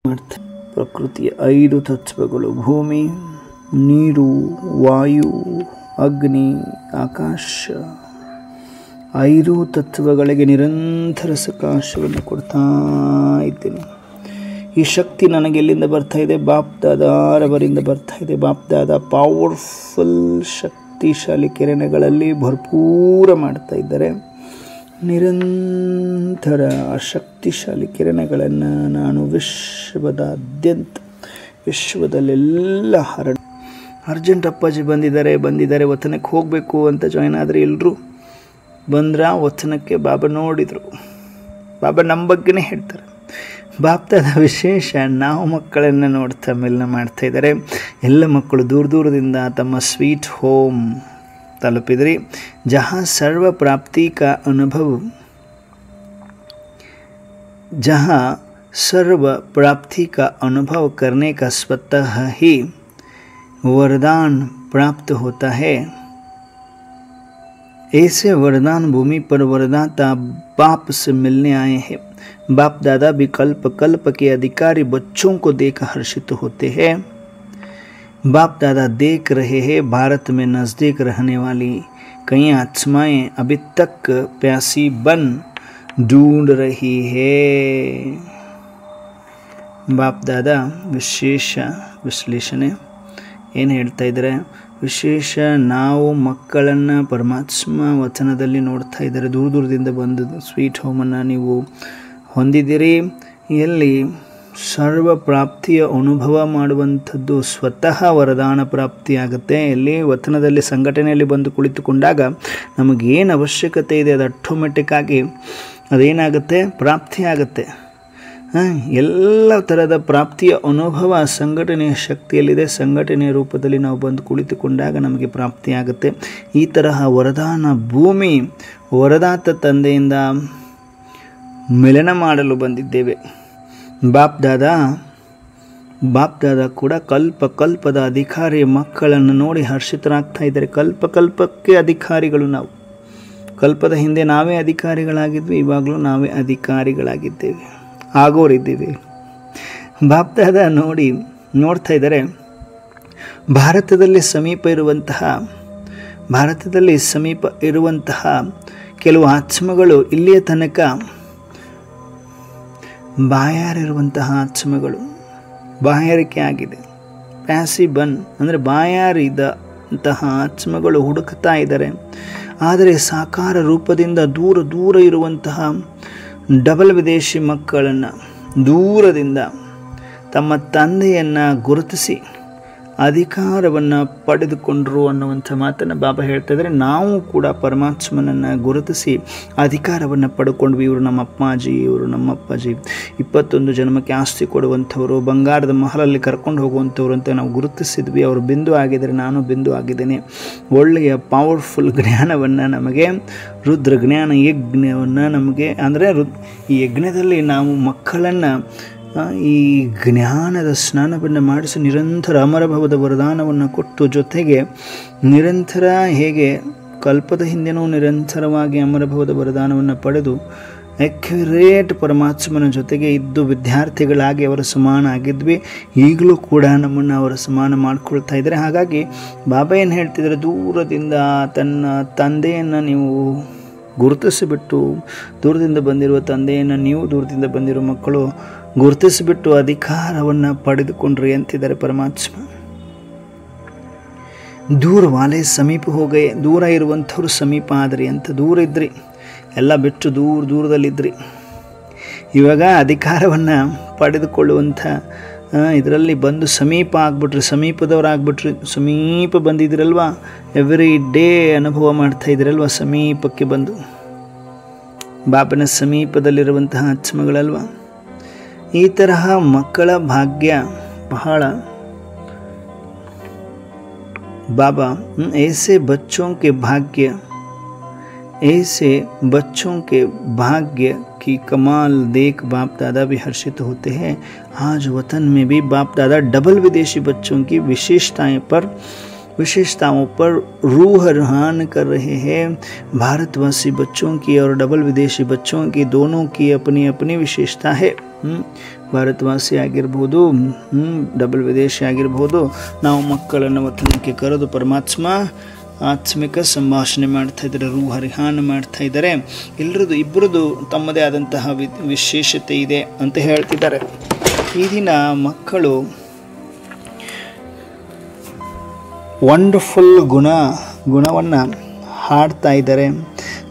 ಪ್ರಕೃತಿಯ 5 ತತ್ವಗಳು ಭೂಮಿ, ನೀರು, ವಾಯು, ಅಗ್ನಿ, ಆಕಾಶ. 5 ತತ್ವಗಳಿಗೆ ನಿರಂತರ ಸಕಾಶವನ್ನು ಕೊಡ್ತಾ ಇದ್ದೇನೆ. ಈ ಶಕ್ತಿ ನನಗೆ ಎಲ್ಲಿಂದ ಬರ್ತಾ ಇದೆ? ಬಾಪ್ದಾದರವರಿಂದ ಬರ್ತಾ ಇದೆ. ಬಾಪ್ದಾದ ಪವರ್ಫುಲ್ ಶಕ್ತಿಶಾಲಿ ಕಿರಣಗಳಲ್ಲಿ ಭರ್ಪೂರ ಮಾಡ್ತಾ ಇದ್ದಾರೆ. ನಿರಂತರ ಶಕ್ತಿಶಾಲಿ ಕಿರಣಗಳನ್ನು ನಾನು ವಿಶ್ವದಾದ್ಯಂತ ವಿಶ್ವದಲ್ಲೆಲ್ಲ ಅರ್ಜೆಂಟ್ ಅಪ್ಪಾಜಿ ಬಂದಿದ್ದಾರೆ ವತನಕ್ಕೆ ಹೋಗಬೇಕು ಅಂತ ಜಾಯ್ನ್ ಆದರೆ ಎಲ್ಲರೂ ಬಂದ್ರ ವಚನಕ್ಕೆ ಬಾಬಾ ನೋಡಿದರು. ಬಾಬಾ ನಮ್ಮ ಬಗ್ಗೆನೇ ಹೇಳ್ತಾರೆ. ಬಾಪ್ದಾದ ವಿಶೇಷ ನಾವು ಮಕ್ಕಳನ್ನು ನೋಡ್ತಾ ಮೆಲ್ಲ ಮಾಡ್ತಾ ಇದ್ದಾರೆ. ಎಲ್ಲ ಮಕ್ಕಳು ದೂರದಿಂದ ತಮ್ಮ ಸ್ವೀಟ್ ಹೋಮ್ तलुपिद्री जहाँ सर्व प्राप्ति का अनुभव करने का स्वतः ही वरदान प्राप्त होता है। ऐसे वरदान भूमि पर वरदाता बाप से मिलने आए हैं। बाप दादा भी कल्प के अधिकारी बच्चों को देख हर्षित होते हैं। बाप दादा देख रहे हैं भारत में नज़दीक रहने वाली कई आत्माएं अभी तक प्यासी बन ढूंढ रही है। बाप दादा विशेष विश्लेषणे ಏನು ಹೇಳ್ತಾ ಇದ್ದಾರೆ? ವಿಶೇಷ ನಾವು ಮಕ್ಕಳನ್ನು ಪರಮಾತ್ಮ ವಚನದಲ್ಲಿ ನೋಡ್ತಾ ಇದ್ದಾರೆ. ದೂರದಿಂದ ಬಂದು ಸ್ವೀಟ್ ಹೋಮನ್ನು ನೀವು ಹೊಂದಿದ್ದೀರಿ. ಎಲ್ಲಿ ಸರ್ವ ಪ್ರಾಪ್ತಿಯ ಅನುಭವ ಮಾಡುವಂಥದ್ದು ಸ್ವತಃ ವರದಾನ ಪ್ರಾಪ್ತಿಯಾಗುತ್ತೆ. ಎಲ್ಲಿ ವಚನದಲ್ಲಿ ಸಂಘಟನೆಯಲ್ಲಿ ಬಂದು ಕುಳಿತುಕೊಂಡಾಗ ನಮಗೇನು ಅವಶ್ಯಕತೆ ಇದೆ ಅದು ಆಟೋಮೆಟಿಕ್ಕಾಗಿ ಅದೇನಾಗುತ್ತೆ? ಪ್ರಾಪ್ತಿಯಾಗುತ್ತೆ. ಎಲ್ಲ ಥರದ ಪ್ರಾಪ್ತಿಯ ಅನುಭವ ಸಂಘಟನೆಯ ಶಕ್ತಿಯಲ್ಲಿದೆ. ಸಂಘಟನೆಯ ರೂಪದಲ್ಲಿ ನಾವು ಬಂದು ಕುಳಿತುಕೊಂಡಾಗ ನಮಗೆ ಪ್ರಾಪ್ತಿಯಾಗುತ್ತೆ. ಈ ತರಹ ವರದಾನ ಭೂಮಿ ವರದಾತ ತಂದೆಯಿಂದ ಮಿಲನ ಮಾಡಲು ಬಂದಿದ್ದೇವೆ. ಬಾಪ್ ದಾದಾ ಕೂಡ ಕಲ್ಪದ ಅಧಿಕಾರಿ ಮಕ್ಕಳನ್ನು ನೋಡಿ ಹರ್ಷಿತರಾಗ್ತಾ ಇದ್ದಾರೆ. ಕಲ್ಪಕ್ಕೆ ಅಧಿಕಾರಿಗಳು ನಾವು. ಕಲ್ಪದ ಹಿಂದೆ ನಾವೇ ಅಧಿಕಾರಿಗಳಾಗಿದ್ವಿ, ಇವಾಗಲೂ ನಾವೇ ಅಧಿಕಾರಿಗಳಾಗಿದ್ದೇವೆ, ಆಗೋರಿದ್ದೀವಿ. ಬಾಪ್ ದಾದಾ ನೋಡ್ತಾ ಇದ್ದಾರೆ. ಭಾರತದಲ್ಲಿ ಸಮೀಪ ಇರುವಂತಹ ಕೆಲವು ಆತ್ಮಗಳು ಇಲ್ಲಿಯ ತನಕ ಬಾಯಾರಿರುವಂತಹ ಆತ್ಮಗಳು, ಬಾಯಾರಿಕೆ ಆಗಿದೆ. ಪ್ಯಾಸಿ ಬನ್ ಅಂದರೆ ಬಾಯಾರಿದಂತಹ ಆತ್ಮಗಳು ಹುಡುಕ್ತಾ ಇದ್ದಾರೆ. ಆದರೆ ಸಾಕಾರ ರೂಪದಿಂದ ದೂರ ಇರುವಂತಹ ಡಬಲ್ ವಿದೇಶಿ ಮಕ್ಕಳನ್ನು ದೂರದಿಂದ ತಮ್ಮ ತಂದೆಯನ್ನು ಗುರುತಿಸಿ ಅಧಿಕಾರವನ್ನು ಪಡೆದುಕೊಂಡರು ಅನ್ನುವಂಥ ಮಾತನ್ನು ಬಾಬಾ ಹೇಳ್ತಾ ಇದ್ದಾರೆ. ನಾವು ಕೂಡ ಪರಮಾತ್ಮನನ್ನು ಗುರುತಿಸಿ ಅಧಿಕಾರವನ್ನು ಪಡ್ಕೊಂಡ್ವಿ. ಇವರು ನಮ್ಮ ಅಪ್ಪಾಜಿ, ಇವರು ನಮ್ಮ ಅಪ್ಪಾಜಿ, 21 ಜನ್ಮಕ್ಕೆ ಆಸ್ತಿ ಕೊಡುವಂಥವ್ರು, ಬಂಗಾರದ ಮಹಲಲ್ಲಿ ಕರ್ಕೊಂಡು ಹೋಗುವಂಥವ್ರು ಅಂತ ನಾವು ಗುರುತಿಸಿದ್ವಿ. ಅವರು ಬಿಂದು ಆಗಿದ್ದಾರೆ, ನಾನು ಬಿಂದು ಆಗಿದ್ದೇನೆ. ಒಳ್ಳೆಯ ಪವರ್ಫುಲ್ ಜ್ಞಾನವನ್ನು ನಮಗೆ, ರುದ್ರ ಜ್ಞಾನ ಯಜ್ಞವನ್ನು ನಮಗೆ, ಅಂದರೆ ಈ ಯಜ್ಞದಲ್ಲಿ ನಾವು ಮಕ್ಕಳನ್ನು ಈ ಜ್ಞಾನದ ಸ್ನಾನವನ್ನು ಮಾಡಿಸಿ ನಿರಂತರ ಅಮರಭವದ ವರದಾನವನ್ನು ಕೊಟ್ಟು, ಜೊತೆಗೆ ನಿರಂತರ ಹೇಗೆ ಕಲ್ಪದ ಹಿಂದೆನೂ ನಿರಂತರವಾಗಿ ಅಮರಭವದ ವರದಾನವನ್ನು ಪಡೆದು ಅಕ್ಯುರೇಟ್ ಪರಮಾತ್ಮನ ಜೊತೆಗೆ ಇದ್ದು ವಿದ್ಯಾರ್ಥಿಗಳಾಗಿ ಅವರ ಸಮಾನ ಆಗಿದ್ವಿ. ಈಗಲೂ ಕೂಡ ನಮ್ಮನ್ನು ಅವರ ಸಮಾನ ಮಾಡಿಕೊಳ್ತಾ ಇದ್ದಾರೆ. ಹಾಗಾಗಿ ಬಾಬಾ ಏನು ಹೇಳ್ತಿದ್ದಾರೆ? ದೂರದಿಂದ ತನ್ನ ತಂದೆಯನ್ನು ನೀವು ಗುರುತಿಸಿಬಿಟ್ಟು, ದೂರದಿಂದ ಬಂದಿರುವ ತಂದೆಯನ್ನು ನೀವು ದೂರದಿಂದ ಬಂದಿರೋ ಮಕ್ಕಳು ಗುರುತಿಸಿಬಿಟ್ಟು ಅಧಿಕಾರವನ್ನು ಪಡೆದುಕೊಂಡ್ರಿ ಅಂತಿದ್ದಾರೆ ಪರಮಾತ್ಮ. ದೂರ ವಾಲೆ ಸಮೀಪ ಹೋಗೇ, ದೂರ ಇರುವಂಥವ್ರು ಸಮೀಪ ಆದ್ರಿ ಅಂತ. ದೂರ ಇದ್ರಿ, ಎಲ್ಲ ಬಿಟ್ಟು ದೂರದಲ್ಲಿದ್ರಿ. ಇವಾಗ ಅಧಿಕಾರವನ್ನು ಪಡೆದುಕೊಳ್ಳುವಂಥ ಇದರಲ್ಲಿ ಬಂದು ಸಮೀಪ ಆಗ್ಬಿಟ್ರಿ, ಸಮೀಪದವರಾಗ್ಬಿಟ್ರಿ. ಸಮೀಪ ಬಂದಿದ್ದೀರಲ್ವ, ಎವ್ರಿ ಡೇ ಅನುಭವ ಮಾಡ್ತಾ ಇದ್ದೀರಲ್ವ, ಸಮೀಪಕ್ಕೆ ಬಂದು ಬಾಬನ ಸಮೀಪದಲ್ಲಿರುವಂತಹ ಆತ್ಮಗಳಲ್ವ. ಈ ತರಹ ಮಕ್ಕಳ ಭಾಗ್ಯ ಬಹಳ. बाबा ऐसे बच्चों के भाग्य की कमाल देख बाप दादा भी हर्षित होते हैं। आज वतन में भी बाप दादा डबल विदेशी बच्चों की विशेषताओं पर रूह रहान कर रहे हैं। भारतवासी बच्चों की और डबल विदेशी बच्चों की दोनों की अपनी अपनी विशेषता है। ಭಾರತವಾಸಿ ಆಗಿರ್ಬೋದು, ಡಬಲ್ ವಿದೇಶಿ ಆಗಿರ್ಬೋದು, ನಾವು ಮಕ್ಕಳನ್ನು ವತನಕ್ಕೆ ಕರೆದು ಪರಮಾತ್ಮ ಆತ್ಮಿಕ ಸಂಭಾಷಣೆ ಮಾಡ್ತಾಯಿದ್ದಾರೆ, ರೂಹರಿಹಾನ ಮಾಡ್ತಾಯಿದ್ದಾರೆ. ಎಲ್ಲರದು ಇಬ್ಬರದು ತಮ್ಮದೇ ಆದಂತಹ ವಿಶೇಷತೆ ಇದೆ ಅಂತ ಹೇಳ್ತಿದ್ದಾರೆ. ಈ ದಿನ ಮಕ್ಕಳು ವಂಡರ್ಫುಲ್ ಗುಣವನ್ನು ಹಾಡ್ತಾ ಇದ್ದಾರೆ.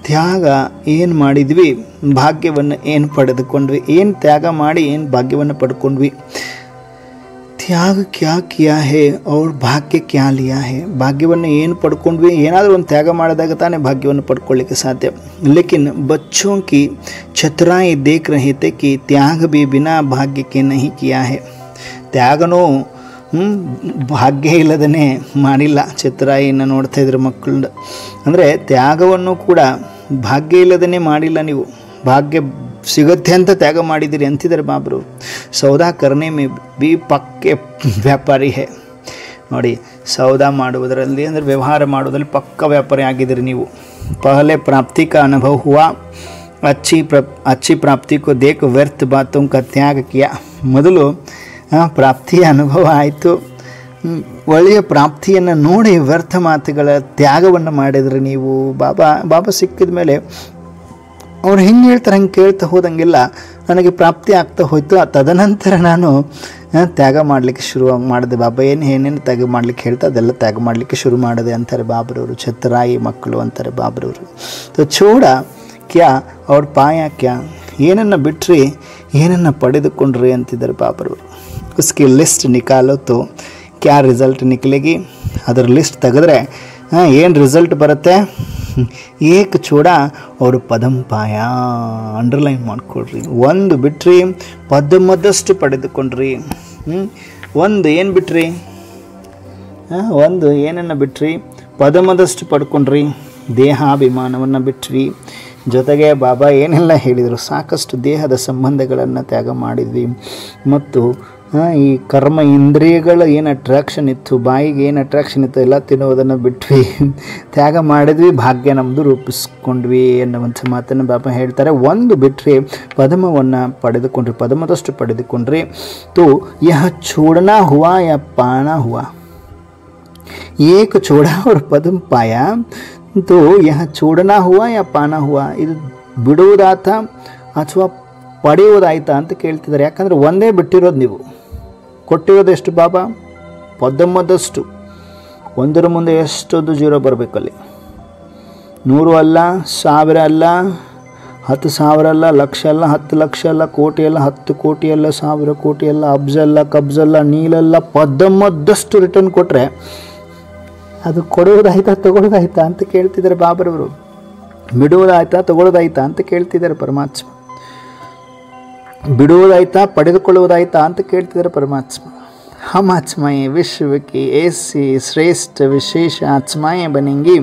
ತ್ಯಾಗ ಏನು ಮಾಡಿದ್ವಿ, ಭಾಗ್ಯವನ್ನು ಏನು ಪಡೆದುಕೊಂಡ್ವಿ, ಏನು ತ್ಯಾಗ ಮಾಡಿ ಏನು ಭಾಗ್ಯವನ್ನು ಪಡ್ಕೊಂಡ್ವಿ. ತ್ಯಾಗ ಕ್ಯಾ ಕಿಯಾ ಹೇ ಅವ್ರ ಭಾಗ್ಯ ಕ್ಯಾ ಲಿಯಾ ಹೇ. ಭಾಗ್ಯವನ್ನು ಏನು ಪಡ್ಕೊಂಡ್ವಿ, ಏನಾದರೂ ಒಂದು ತ್ಯಾಗ ಮಾಡಿದಾಗ ತಾನೇ ಭಾಗ್ಯವನ್ನು ಪಡ್ಕೊಳ್ಳಿಕ್ಕೆ ಸಾಧ್ಯ. ಲೇಕಿನ್ ಬಚ್ಚೋं की चतुराई देख रहे थे कि त्याग भी बिना भाग्य के नहीं किया है. ತ್ಯಾಗನೂ ಭಾಗ್ಯ ಇಲ್ಲದೇ ಮಾಡಿಲ್ಲ. ಚತುರಾಯಿಯನ್ನು ನೋಡ್ತಾ ಇದ್ರೆ ಮಕ್ಕಳು, ಅಂದರೆ ತ್ಯಾಗವನ್ನು ಕೂಡ ಭಾಗ್ಯ ಇಲ್ಲದೇ ಮಾಡಿಲ್ಲ. ನೀವು ಭಾಗ್ಯ ಸಿಗುತ್ತೆ ಅಂತ ತ್ಯಾಗ ಮಾಡಿದ್ದೀರಿ ಅಂತಿದ್ದಾರೆ ಬಾಬ್ರು. ಸೌದಾ ಕರ್ನೆ ಮೇ ಬಿ ಪಕ್ಕೆ ವ್ಯಾಪಾರಿ ಹೇ. ನೋಡಿ, ಸೌದಾ ಮಾಡುವುದರಲ್ಲಿ ಅಂದರೆ ವ್ಯವಹಾರ ಮಾಡೋದ್ರಲ್ಲಿ ಪಕ್ಕ ವ್ಯಾಪಾರಿ ಆಗಿದ್ದೀರಿ ನೀವು. ಪಹಲೆ ಪ್ರಾಪ್ತಿ ಕಾ ಅನುಭವ ಹುವಾ, अच्छी प्राप्ति को देख व्यर्थ बातों का त्याग किया. ಮೊದಲು ಪ್ರಾಪ್ತಿಯ ಅನುಭವ ಆಯಿತು, ಒಳ್ಳೆಯ ಪ್ರಾಪ್ತಿಯನ್ನು ನೋಡಿ ವ್ಯರ್ಥ ಮಾತುಗಳ ತ್ಯಾಗವನ್ನು ಮಾಡಿದರೆ ನೀವು. ಬಾಬಾ ಸಿಕ್ಕಿದ ಮೇಲೆ ಅವ್ರು ಹೆಂಗೆ ಹೇಳ್ತಾರೆ ಹಂಗೆ ಕೇಳ್ತಾ ಹೋದಂಗೆಲ್ಲ ನನಗೆ ಪ್ರಾಪ್ತಿ ಆಗ್ತಾ ಹೋಯ್ತು. ತದನಂತರ ನಾನು ತ್ಯಾಗ ಮಾಡಲಿಕ್ಕೆ ಶುರು ಮಾಡಿದೆ. ಬಾಬಾ ಏನೇನು ತ್ಯಾಗ ಮಾಡಲಿಕ್ಕೆ ಹೇಳ್ತಾ ಅದೆಲ್ಲ ತ್ಯಾಗ ಮಾಡಲಿಕ್ಕೆ ಶುರು ಮಾಡಿದೆ ಅಂತಾರೆ ಬಾಬ್ರವರು. ಛತ್ರಾಯಿ ಮಕ್ಕಳು ಅಂತಾರೆ ಬಾಬ್ರವರು. ಚೋಡ ಕ್ಯಾ ಅವ್ರ ಪಾಯ ಕ್ಯಾ, ಏನನ್ನು ಬಿಟ್ರಿ ಏನನ್ನು ಪಡೆದುಕೊಂಡ್ರಿ ಅಂತಿದ್ದಾರೆ ಬಾಬ್ರವರು. ಉಸ್ಕಿ ಲಿಸ್ಟ್ ನಿಕಾಲೋ ತೋ ಕ್ಯಾ ರಿಸಲ್ಟ್ ನಿಕ್ಲೇಗಿ. ಅದರ ಲಿಸ್ಟ್ ತೆಗೆದ್ರೆ ಏನು ರಿಸಲ್ಟ್ ಬರುತ್ತೆ? ಏಕ ಚೂಡ ಅವರು ಪದಂಪಾಯ. ಅಂಡರ್ಲೈನ್ ಮಾಡಿಕೊಡ್ರಿ. ಒಂದು ಬಿಟ್ರಿ ಪದಮದಷ್ಟು ಪಡೆದುಕೊಂಡ್ರಿ. ಒಂದು ಏನು ಬಿಟ್ರಿ? ಒಂದು ಏನನ್ನು ಬಿಟ್ರಿ? ಪದಮದಷ್ಟು ಪಡ್ಕೊಂಡ್ರಿ. ದೇಹಾಭಿಮಾನವನ್ನು ಬಿಟ್ರಿ. ಜೊತೆಗೆ ಬಾಬಾ ಏನೆಲ್ಲ ಹೇಳಿದರು, ಸಾಕಷ್ಟು ದೇಹದ ಸಂಬಂಧಗಳನ್ನು ತ್ಯಾಗ ಮಾಡಿದ್ವಿ. ಮತ್ತು ಈ ಕರ್ಮ ಇಂದ್ರಿಯಗಳ ಏನು ಅಟ್ರಾಕ್ಷನ್ ಇತ್ತು, ಬಾಯಿಗೆ ಏನು ಅಟ್ರಾಕ್ಷನ್ ಇತ್ತು ಎಲ್ಲ ತಿನ್ನುವುದನ್ನು ಬಿಟ್ವಿ, ತ್ಯಾಗ ಮಾಡಿದ್ವಿ, ಭಾಗ್ಯ ನಮ್ಮದು ರೂಪಿಸ್ಕೊಂಡ್ವಿ ಅನ್ನುವಂಥ ಮಾತನ್ನು ಬಾಬಾ ಹೇಳ್ತಾರೆ. ಒಂದು ಬಿಟ್ಟರೆ ಪದಮವನ್ನು ಪಡೆದುಕೊಂಡ್ರಿ, ಪದಮದಷ್ಟು ಪಡೆದುಕೊಂಡ್ರಿ. ತೋ ಯಹ ಚೂಡನಾ ಹುವಾ ಯಾ ಪಾನಾ ಹುವಾ. ಏಕ ಚೂಡ ಅವ್ರ ಪದಂ ಪಾಯ. ತೋ ಯಹ ಚೂಡನಾ ಹುವಾ ಯಾ ಪಾನಾ ಹುವಾ. ಇದು ಬಿಡುವುದಾತ ಅಥವಾ ಪಡೆಯುವುದಾಯ್ತಾ ಅಂತ ಕೇಳ್ತಿದ್ದಾರೆ. ಯಾಕಂದರೆ ಒಂದೇ ಬಿಟ್ಟಿರೋದು, ನೀವು ಕೊಟ್ಟಿರೋದು ಎಷ್ಟು ಬಾಬಾ? ಪದಮದಷ್ಟು. ಒಂದರ ಮುಂದೆ ಎಷ್ಟೊಂದು ಜೀರೋ ಬರಬೇಕಲ್ಲಿ. 100 ಅಲ್ಲ, 1000 ಅಲ್ಲ, 10,000 ಅಲ್ಲ, ಲಕ್ಷ ಅಲ್ಲ, 10 ಲಕ್ಷ ಅಲ್ಲ, ಕೋಟಿ ಅಲ್ಲ, 10 ಕೋಟಿ ಅಲ್ಲ, 1000 ಕೋಟಿ ಅಲ್ಲ, ಅಬ್ಜಲ್ಲ, ಕಬ್ಜಲ್ಲ, ನೀಲಲ್ಲ, ಪದಮದಷ್ಟು ರಿಟರ್ನ್ ಕೊಟ್ಟರೆ ಅದು ಕೊಡುವುದಾಯ್ತಾ ತಗೊಳ್ಳೋದಾಯ್ತಾ ಅಂತ ಕೇಳ್ತಿದ್ದಾರೆ ಬಾಬರವರು. ಬಿಡುವುದಾಯ್ತಾ ತಗೊಳ್ಳೋದಾಯ್ತಾ ಅಂತ ಕೇಳ್ತಿದ್ದಾರೆ ಪರಮಾತ್ಮ. ಬಿಡುವುದಾಯ್ತಾ ಪಡೆದುಕೊಳ್ಳುವುದಾಯ್ತಾ ಅಂತ ಕೇಳ್ತಿದ್ದಾರೆ ಪರಮಾತ್ಮ. हम आत्माएं विश्व की ऐसी श्रेष्ठ विशेष आत्माएं बनेंगी,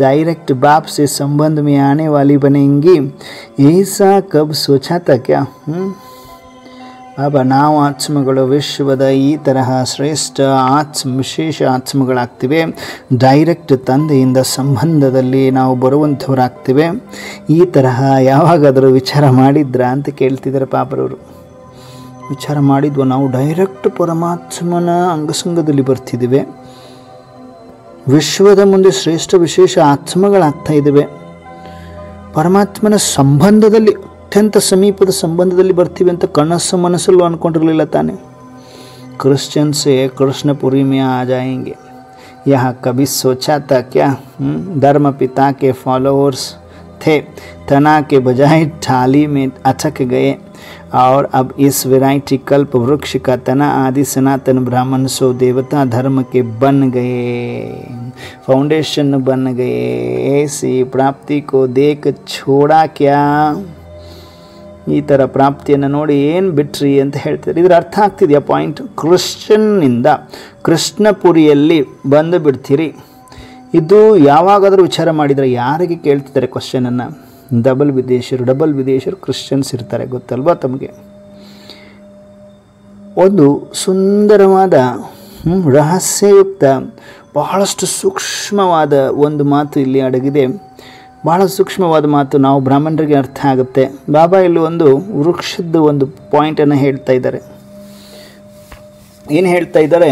डायरेक्ट बाप से संबंध में आने वाली बनेंगी. ऐसा कब सोचा था क्या? ಬಾಬಾ, ನಾವು ಆತ್ಮಗಳು ವಿಶ್ವದ ಈ ತರಹ ಶ್ರೇಷ್ಠ ವಿಶೇಷ ಆತ್ಮಗಳಾಗ್ತಿವೆ. ಡೈರೆಕ್ಟ್ ತಂದೆಯಿಂದ ಸಂಬಂಧದಲ್ಲಿ ನಾವು ಬರುವಂಥವರಾಗ್ತಿವೆ. ಈ ತರಹ ಯಾವಾಗಾದರೂ ವಿಚಾರ ಮಾಡಿದ್ರಾ ಅಂತ ಕೇಳ್ತಿದ್ದಾರೆ ಪಾಪರವರು. ವಿಚಾರ ಮಾಡಿದ್ವ? ನಾವು ಡೈರೆಕ್ಟ್ ಪರಮಾತ್ಮನ ಅಂಗಸಂಗದಲ್ಲಿ ಬರ್ತಿದ್ದೇವೆ. ವಿಶ್ವದ ಮುಂದೆ ಶ್ರೇಷ್ಠ ವಿಶೇಷ ಆತ್ಮಗಳಾಗ್ತಾ ಇದ್ದೇವೆ. ಪರಮಾತ್ಮನ ಸಂಬಂಧದಲ್ಲಿ, ಅತ್ಯಂತ ಸಮೀಪದ ಸಂಬಂಧದಲ್ಲಿ ಬರ್ತೀವಿ ಅಂತ ಮನಸ್ಸಲ್ಲೂ ಅಂದ್ಕೊಂಡಿರಲಿಲ್ಲ ತಾನೆ. क्रिश्चियन से कृष्णपुरी में आ जाएंगे, यह कभी सोचा था क्या? धर्म पिता के फॉलोअर्स थे, तना के बजाय ठाली में अटक गए और अब इस वैरायटी कल्प वृक्ष का तना आदि सनातन ब्राह्मण सो देवता धर्म के बन गए, फाउंडेशन बन गए. ऐसी प्राप्ति को देख छोड़ा क्या? ಈ ಥರ ಪ್ರಾಪ್ತಿಯನ್ನು ನೋಡಿ ಏನು ಬಿಟ್ರಿ ಅಂತ ಹೇಳ್ತಾರೆ. ಇದರ ಅರ್ಥ ಆಗ್ತಿದೆಯಾ ಪಾಯಿಂಟ್? ಕ್ರಿಶ್ಚಿಯನ್ನಿಂದ ಕೃಷ್ಣಪುರಿಯಲ್ಲಿ ಬಂದು ಬಿಡ್ತೀರಿ. ಇದು ಯಾವಾಗಾದರೂ ವಿಚಾರ ಮಾಡಿದರೆ ಯಾರಿಗೆ ಕೇಳ್ತಿದ್ದಾರೆ ಕ್ವಶನನ್ನು? ಡಬಲ್ ವಿದೇಶರು ಕ್ರಿಶ್ಚಿಯನ್ಸ್ ಇರ್ತಾರೆ, ಗೊತ್ತಲ್ವಾ ತಮಗೆ? ಒಂದು ಸುಂದರವಾದ ರಹಸ್ಯಯುಕ್ತ ಬಹಳಷ್ಟು ಸೂಕ್ಷ್ಮವಾದ ಒಂದು ಮಾತು ಇಲ್ಲಿ ಅಡಗಿದೆ. ಭಾಳ ಸೂಕ್ಷ್ಮವಾದ ಮಾತು, ನಾವು ಬ್ರಾಹ್ಮಣರಿಗೆ ಅರ್ಥ ಆಗುತ್ತೆ. ಬಾಬಾ ಇಲ್ಲಿ ಒಂದು ವೃಕ್ಷದ ಒಂದು ಪಾಯಿಂಟನ್ನು ಹೇಳ್ತಾ ಇದ್ದಾರೆ. ಏನು ಹೇಳ್ತಾ ಇದ್ದಾರೆ,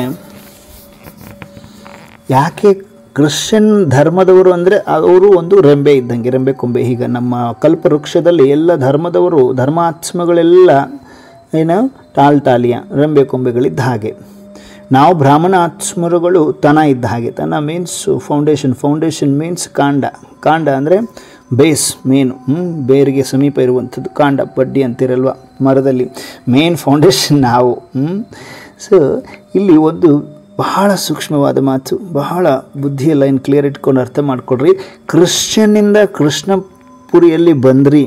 ಯಾಕೆ ಕ್ರಿಶ್ಚಿಯನ್ ಧರ್ಮದವರು ಅಂದರೆ ಅವರು ಒಂದು ರೆಂಬೆ ಇದ್ದಂಗೆ, ರೆಂಬೆ ಕೊಂಬೆ. ಈಗ ನಮ್ಮ ಕಲ್ಪವೃಕ್ಷದಲ್ಲಿ ಎಲ್ಲ ಧರ್ಮದವರು, ಧರ್ಮಾತ್ಮಗಳೆಲ್ಲ ಏನು ಟಾಲ್ಟಾಲಿಯ ರೆಂಬೆ ಕೊಂಬೆಗಳಿದ್ದ ಹಾಗೆ. ನಾವು ಬ್ರಾಹ್ಮಣ ಆತ್ಮರುಗಳು ತನ ಇದ್ದ ಹಾಗೆ. ತನ ಮೀನ್ಸ್ ಫೌಂಡೇಶನ್ ಮೀನ್ಸ್ ಕಾಂಡ ಅಂದರೆ ಬೇಸ್, ಮೇನು, ಬೇರಿಗೆ ಸಮೀಪ ಇರುವಂಥದ್ದು ಕಾಂಡ, ಬಡ್ಡಿ ಅಂತಿರಲ್ವ ಮರದಲ್ಲಿ, ಮೇನ್ ಫೌಂಡೇಶನ್ ನಾವು. ಸೊ ಇಲ್ಲಿ ಒಂದು ಬಹಳ ಸೂಕ್ಷ್ಮವಾದ ಮಾತು, ಬಹಳ ಬುದ್ಧಿಯೆಲ್ಲ ಏನು ಕ್ಲಿಯರ್ ಇಟ್ಕೊಂಡು ಅರ್ಥ ಮಾಡಿಕೊಡ್ರಿ. ಕ್ರಿಶ್ಚಿಯನ್ನಿಂದ ಕೃಷ್ಣಪುರಿಯಲ್ಲಿ ಬಂದ್ರಿ,